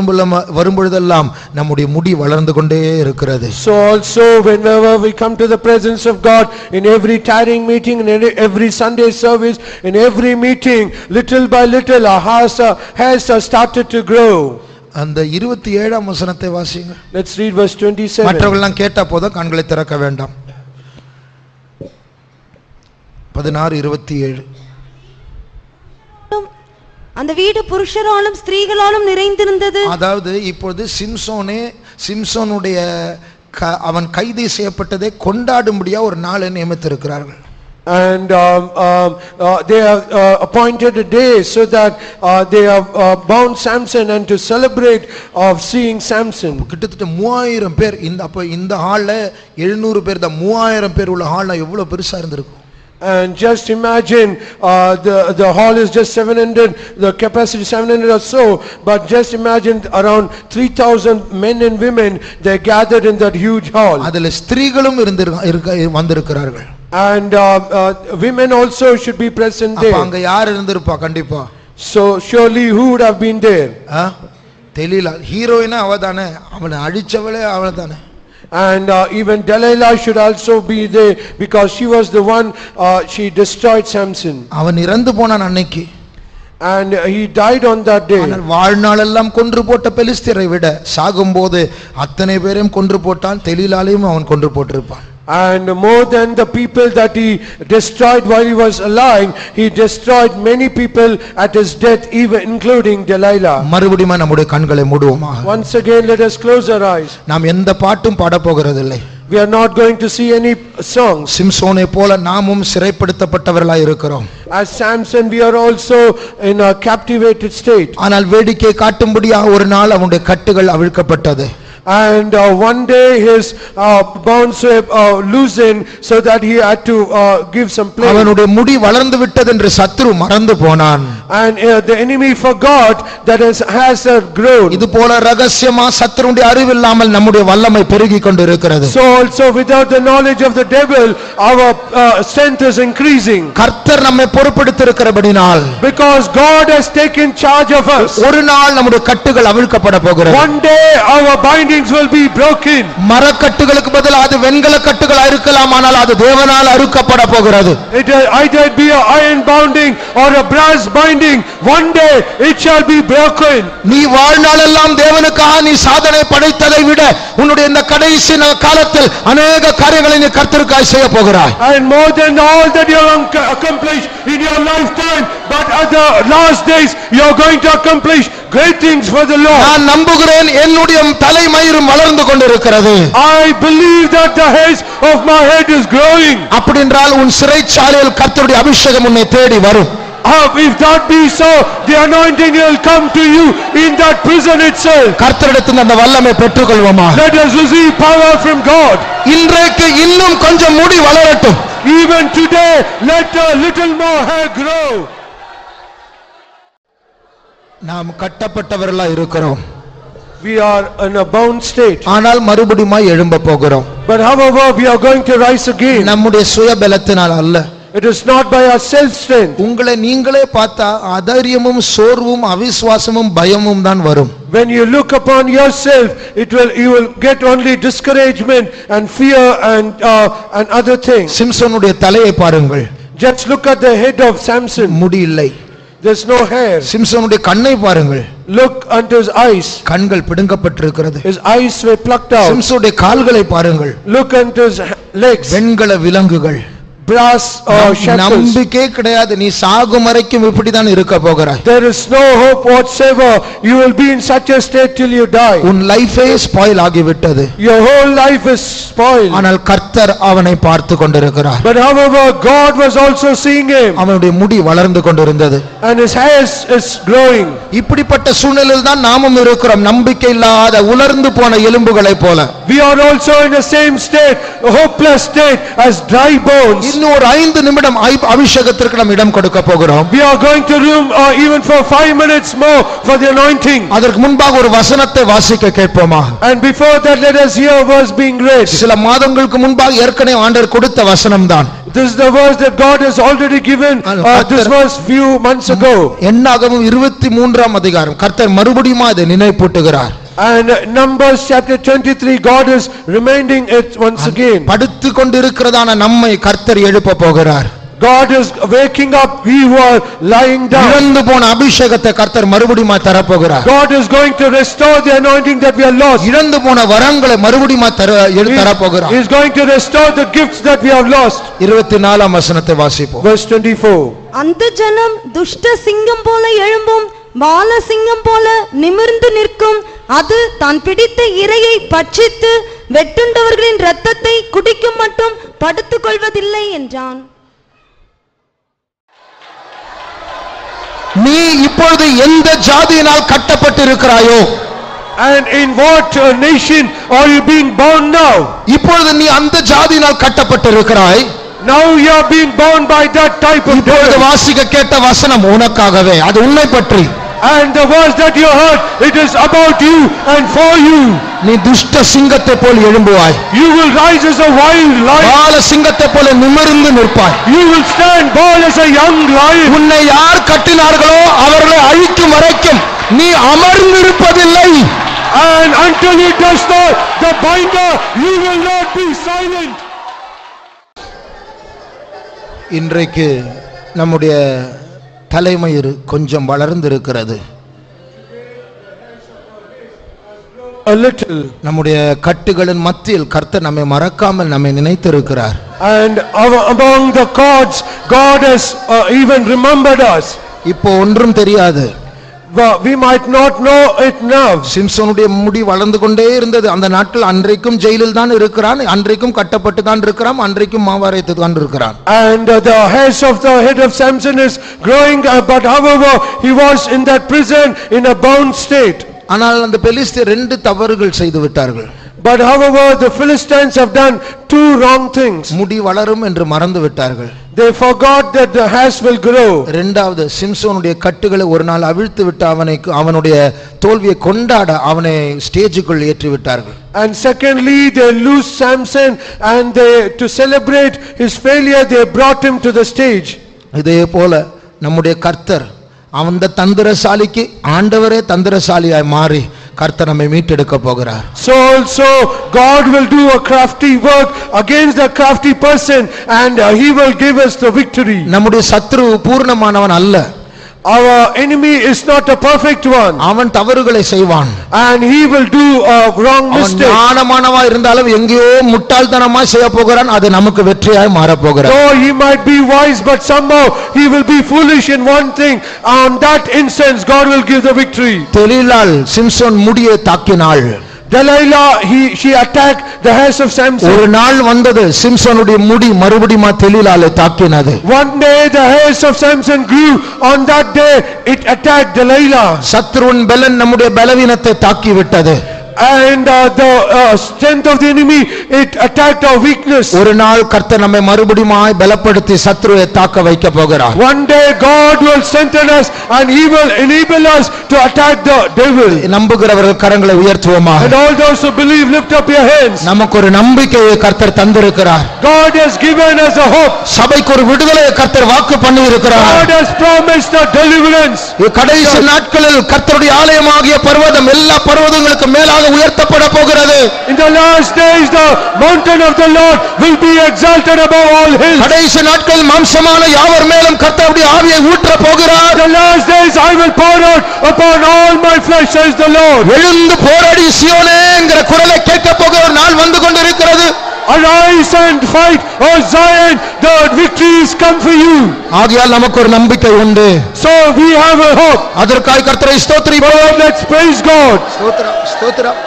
வரும்பொழுதெல்லாம் நம்முடைய முடி வளர்ந்து கொண்டே இருக்கிறது. So also whenever we come to the presence of God, in every tarrying meeting, in every Sunday service, in every meeting, little by little our hairs are started to grow. அந்த 27ஆம் வசனத்தை வாசிங்க. Let's read verse 27. மற்றவர்கள்லாம் கேட்டா போதும், கண்களை திறக்க வேண்டாம். 16:27. அந்த வீடு புருஷராலும் ஸ்திரீகளாலும் நிறைந்திருந்தது. அதாவது இப்பொழுது சிம்சோனுடைய அவன் கைது செய்யப்பட்டதை கொண்டாடும்படியா ஒரு நாளை நியமித்திருக்கிறார்கள். And they have appointed a day so that they have bound Samson and to celebrate of seeing Samson. கிட்டத்தட்ட 3000 பேர் இந்த ஹால்ல 700 பேர் தான் 3000 பேர் உள்ள ஹால்ல எவ்வளவு பெருசா இருந்திருக்கும். And just imagine the hall is just 700, the capacity 700 or so, but just imagine around 3000 men and women they gathered in that huge hall. அதுல ஸ்திரீகளும் வந்திருக்கிறார்கள். And women also should be present there. அங்க யார் இருந்திருப்பா? கண்டிப்பா. So surely who would have been there? தெரியல. ஹீரோயினா அவதானே, அவனை அழிச்சவளே அவதானே. And even Delilah should also be there because she was the one she destroyed Samson. அவன் இறந்து போனான் அன்னைக்கு. And he died on that day. ஆனால் வாழ்நாளெல்லாம் கொன்று போட்ட பெலிஸ்தியரை விட சாகும்போது அத்தனை பேரையும் கொன்று போட்டான். தெலீலாலையும் அவன் கொன்று போட்டிருப்பான். And more than the people that he destroyed while he was alive, he destroyed many people at his death, even including Delilah. மறுபடியும் நம்முடைய கண்களை மூடுவோமா? Once again let us close our eyes. நாம் எந்த பாட்டும் பாட போகிறதில்லை. We are not going to see any songs. சிம்சோனை போல நாமும் சிறைப்படுத்தப்பட்டவர்களாய் இருக்கிறோம். As Samson we are also in a captivated state. ஆனால் வேடிக்கை காட்டும்படியாக ஒரு நாள் அவனுடைய கட்டுகள் அவிழ்க்கப்பட்டது. And one day his bonds were loosened so that he had to give some play. அவனுடைய முடி வளர்ந்து விட்டது என்று சத்துரு மறந்து போனான். And the enemy forgot that has grown. இது போல ரகசியமா சத்துருடைய அறிவில்லாமல் நம்முடைய வல்லமை பெருகிக் கொண்டிருக்கிறது. So also without the knowledge of the devil, our strength is increasing. கர்த்தர் நம்மை பொறுப்பெடுத்திருக்கிறபடியால், Because God has taken charge of us. ஒரு நாள் நம்முடைய கட்டுகள் அவிழ்க்கப்பட போகிறது. One day our bindings will be broken. மரக்கட்டுகளுக்கு பதிலாக அது வெண்கல கட்டுகளா இருக்கலாம், ஆனால் அது தேவனால் அறுக்கப்பட போகிறது. It either be a iron binding or a brass binding. One day it shall be broken. நீ வாழ்நாளெல்லாம் தேவனுக்காக நீ சாதனை படைத்ததை விட உன்னுடைய இந்த கடைசி காலத்தில் अनेक காரியங்களை நீ கர்த்தருக்காக செய்ய போகிறாய். And more than all that you have accomplished in your lifetime, but at the last days you are going to accomplish great things for the Lord. நான் நம்புகிறேன் என்னுடைய தலைமயிரும் வளர்ந்து கொண்டிருக்கிறது. I believe that the hairs of my head is growing. அப்படி என்றால் உன் சிறைச்சாலையில் கர்த்தருடைய அபிஷேகம் உன்னை தேடி வரும். If that be so, the anointing will come to you in that prison itself. கர்த்தரிடத்தில் அந்த வல்லமை பெற்றுக்கொள்வோமா? Let us receive power from God. இன்றைக்கு இன்னும் கொஞ்சம் முடி வளரட்டும். Even today, let a little more hair grow. நாம் கட்டப்பட்டவர்களா இருக்கிறோம். We are in a bound state. ஆனால் மறுபடியும் எழும்ப போகிறோம். But however, we are going to rise again. நம்முடைய சுய பலத்தினால் அல்ல. It is not by our self strength. உங்களை நீங்களே பார்த்தா அதைரியமும் சோர்வும் அவிசுவாசமும் பயமும் தான் வரும். When you look upon yourself, you will get only discouragement and fear and other things. சிம்சோனுடைய தலையை பாருங்கள். Just look at the head of Samson. முடி இல்லை. There's no hair. சிம்சோனுடைய கண்ணை பாருங்கள். Look unto his eyes. கண்கள் பிடுங்கப்பட்டிருக்கிறது. His eyes were plucked out. சிம்சோனுடைய கால்களை பாருங்கள். Look unto his legs. வெண்கல விலங்குகள். Brass shackles. நம்பிக்கை கிடையாது. நீ சாகும் வரைக்கும் இப்படிதான் இருக்க போகிறாய். There is no hope whatsoever. You will be in such a state till you die. உன் லைஃபே ஸ்பாயில் ஆகிவிட்டது. Your whole life is spoiled. ஆனால் கர்த்தர் அவனை பார்த்து கொண்டிருக்கிறார். But however, God was also seeing him. அவனுடைய முடி வளர்ந்து கொண்டிருந்தது. And his hair is growing. இப்படிப்பட்ட சூழ்நிலையில் தான் நாமும் இருக்கிறோம். நம்பிக்கை இல்லாத உலர்ந்து போன எலும்புகளை போல. We are also in the same state, a hopeless state, as dry bones. இன்னும் ஒரு 5 நிமிடம் அபிஷேகத்திற்கு நாம் இடம் கொடுக்க போகிறோம். We are going to room even for 5 minutes more for the anointing. அதற்கு முன்பாக ஒரு வசனத்தை வாசிக்க கேட்போமா? And before that, let us hear a verse being read. சில மாதங்களுக்கு முன்பாக ஏற்கனவே ஆண்டவர் கொடுத்த வசனம் தான். This is the verse that God has already given. This verse few months ago. என்னாகமம் 23ஆம் அதிகாரம் கர்த்தர் மறுபடியும் அதை நினைப்பூட்டுகிறார். And Numbers chapter 23, God is reminding it once again. படுத்து கொண்டிருக்கிறதான நம்மை கர்த்தர் எழுப்ப போகிறார். God is waking up we who are lying down. இழந்து போன அபிஷேகத்தை கர்த்தர் மறுபடியும் தர போகிறார். God is going to restore the anointing that we have lost. இழந்து போன வரங்களை மறுபடியும் தர போகிறார். He is going to restore the gifts that we have lost. 24ஆம் வசனத்தை வாசிப்போம். Verse 24. அந்த ஜனம் துஷ்ட சிங்கம் போல எழும்பும், பால சிங்கம் போல நிமிர்ந்து நிற்கும். அது தான் பிடித்த இரையை பட்சித்து வெட்டுண்டவர்களின் இரத்தத்தை குடிக்கும் மட்டும் படுத்துக் கொள்வதில்லை என்றான். நீ இப்பொழுது எந்த ஜாதியினால் கட்டப்பட்டிருக்கிறாயோ, And in what nation are you being bound now? இப்பொழுது நீ அந்த ஜாதியினால் கட்டப்பட்டிருக்கிறாய். Now you are being bound by that type of இப்பொழுது devil. வாசிக்க கேட்ட வசனம் உனக்காகவே, அது உன்னை பற்றி. And the verse that you heard, it is about you and for you. நீ துஷ்ட சிங்கத்தை போல் எழும்புவாய். You will rise as a wild lion. பால சிங்கத்தை போல நிமிர்ந்து நிற்பாய். You will stand bold as a young lion. உன்னை யார் கட்டினார்களோ அவர்களை அழிக்கும் வரைக்கும் நீ அமர்ந்திருப்பதில்லை. And until you destroy the binder, you will not be silent. இன்றைக்கு நம்முடைய தலைமயிர் கொஞ்சம் வளர்ந்திருக்கிறது. A little. நம்முடைய கட்டுகளின் மத்தியில் கர்த்தர் நம்மை மறக்காமல் நம்மை நினைத்திருக்கிறார். And among the cords, God has even remembered us. இப்போ ஒன்றும் தெரியாது. We might not know it now. சிம்சோனுடைய முடி வளர்ந்து கொண்டே இருந்தது. அந்த நாட்கள் அன்றைக்கும் ஜெயிலில் தான் இருக்கிறான், அன்றைக்கும் கட்டப்பட்டு தான் இருக்கிறான், அன்றைக்கும் மாவாரைத்து தான் இருக்கிறான். And the hairs of the head of Samson is growing, but however he was in that prison in a bound state. ஆனால் அந்த பெலிஸ்தியர் 2 தவறுகள் செய்து விட்டார்கள். But however, the Philistines have done 2 wrong things. முடி வளரும் என்று மறந்து விட்டார்கள். They forgot that the hairs will grow. இரண்டாவது, சிம்சோனுடைய கட்டுகளை ஒரு நாள் அவிழ்த்து விட்டு அவனுடைய தோல்வியை கொண்டாட அவனை ஸ்டேஜுக்குள் ஏற்றி விட்டார்கள். And secondly, they lose Samson, and to celebrate his failure, they brought him to the stage. இதே போல நம்முடைய கர்த்தர் அந்த தந்திரசாலிக்கு ஆண்டவரே தந்திரசாலியாய் மாறி கர்த்தர் நம்மை மீட்டெடுக்க போகிறார். So also God will do a crafty work against the crafty person, and he will give us the victory. நம்முடைய சத்ரு பூர்ணமானவன் அல்ல. Our enemy is not a perfect one. அவன் தவறுகளை செய்வான். And he will do a wrong mistake. ஞானமானவா இருந்தாலும் எங்கேயோ முட்டாள்தனமா செய்ய போகிறான். அது நமக்கு வெற்றியாய் மாற போகிறார். Though he might be wise, but somehow he will be foolish in one thing. On that instance, God will give the victory. தெலீலாள் Samson முடியை தாக்கினாள். Delilah, she attacked the hairs of Samson. ஒரு நாள் வந்தது சிம்சோனுடைய முடி மறுபடியும் தெலீலாளை தாக்கினது. One day the hairs of Samson grew. On that day it attacked Delilah. சத்ருவின் பலன் நம்முடைய பலவீனத்தை தாக்கி விட்டது. And the strength of the enemy, it attacked our weakness. ஒரு நாள் கர்த்தர் நம்மை மறுபடியும் பலப்படுத்தி சத்ருவை தாக்க வைக்க போகிறார். One day God will strengthen us, and he will enable us to attack the devil. நம்புகிறவர்கள் கரங்களை உயர்த்துவோமா? And all those who believe, lift up your hands. நமக்கு ஒரு நம்பிக்கையை கர்த்தர் தந்திருக்கிறார். God has given us a hope. சபைக்கு ஒரு விடுதலையை கர்த்தர் வாக்கு பண்ணி இருக்கிறார். God has promised a deliverance. கடைசி நாட்களில் கர்த்தருடைய ஆலயமாகிய பர்வதம் எல்லா பர்வதங்களுக்கு மேலாக உயர்த்தப்பட போகிறது. In the last days the mountain of the Lord will be exalted above all hills. கடைசி நாட்களில் மாம்சமான யாவர் மேலும் கர்த்தருடைய ஆவியை ஊற்ற போகிறார். The last days I will pour out upon all my flesh, says the Lord. எழுந்து போராடி சீயோனே என்கிற குரலை கேட்க போகிற ஒரு நாள் வந்து கொண்டிருக்கிறது. Arise and fight, O Zion, the victory is come for you. ஆகையால் நமக்கு ஒரு நம்பிக்கை உண்டு. So we have a hope. அதற்காக கர்த்தரை ஸ்தோத்திரிப்போம். Let's praise God. ஸ்தோத்திரம் ஸ்தோத்திரம்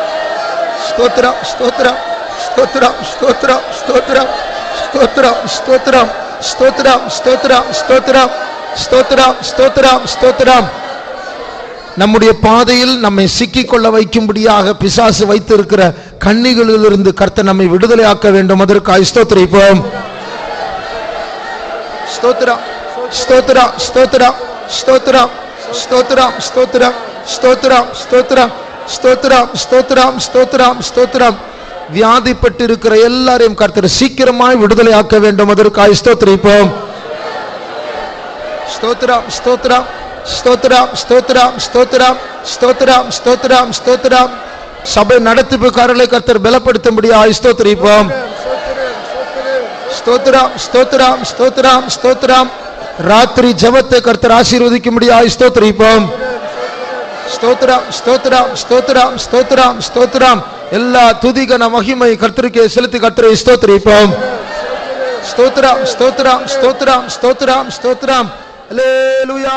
ஸ்தோத்திரம் ஸ்தோத்திரம் ஸ்தோத்திரம் ஸ்தோத்திரம் ஸ்தோத்திரம் ஸ்தோத்திரம் ஸ்தோத்திரம் ஸ்தோத்திரம் ஸ்தோத்திரம் ஸ்தோத்திரம் ஸ்தோத்திரம் ஸ்தோத்திரம் ஸ்தோத்திரம். நம்முடைய பாதையில் நம்மை சிக்கிக் கொள்ள வைக்கும்படியாக பிசாசு வைத்திருக்கிற கண்ணிகளிலிருந்து கர்த்தர் நம்மை விடுதலையாக்க வேண்டும். அதற்காக ஸ்தோத்திரிப்போம். ஸ்தோத்திரம் ஸ்தோத்திரம் ஸ்தோத்திரம் ஸ்தோத்திரம் ஸ்தோத்திரம் ஸ்தோத்திரம் ஸ்தோத்திரம் ஸ்தோத்திரம் ஸ்தோத்திரம் ஸ்தோத்திரம் ஸ்தோத்திரம் ஸ்தோத்திரம். வியாதிப்பட்டிருக்கிற எல்லாரையும் கர்த்தர் சீக்கிரமாய் விடுதலையாக்க வேண்டும். அதற்காக ஸ்தோத்திரிப்போம். ஸ்தோத்திரம் ஸ்தோத்திரம் ஸ்தோத்திரம் ஸ்தோத்திரம் ஸ்தோத்திரம் ஸ்தோத்திரம் ஸ்தோத்திரம் ஸ்தோத்திரம். சபை நடத்திப்புக்காரர்களை கர்த்தர் பலப்படுத்தும்படியாய் ஸ்தோத்திரிப்போம். ஸ்தோத்திரம் ஸ்தோத்திரம் ஸ்தோத்திரம் ஸ்தோத்திரம். ராத்திரி ஜெபத்தை கர்த்தர் ஆசீர்வதிக்கும்படியாய் ஸ்தோத்திரிப்போம். ஸ்தோத்திரம் ஸ்தோத்திரம் ஸ்தோத்திரம் ஸ்தோத்திரம் ஸ்தோத்திரம். எல்லா துதிகன மகிமை கர்த்தருக்கே செலுத்தி கர்த்தரை ஸ்தோத்திரிப்போம். ஸ்தோத்திரம் ஸ்தோத்திரம் ஸ்தோத்திரம் ஸ்தோத்திரம் ஸ்தோத்திரம். அல்லேலூயா.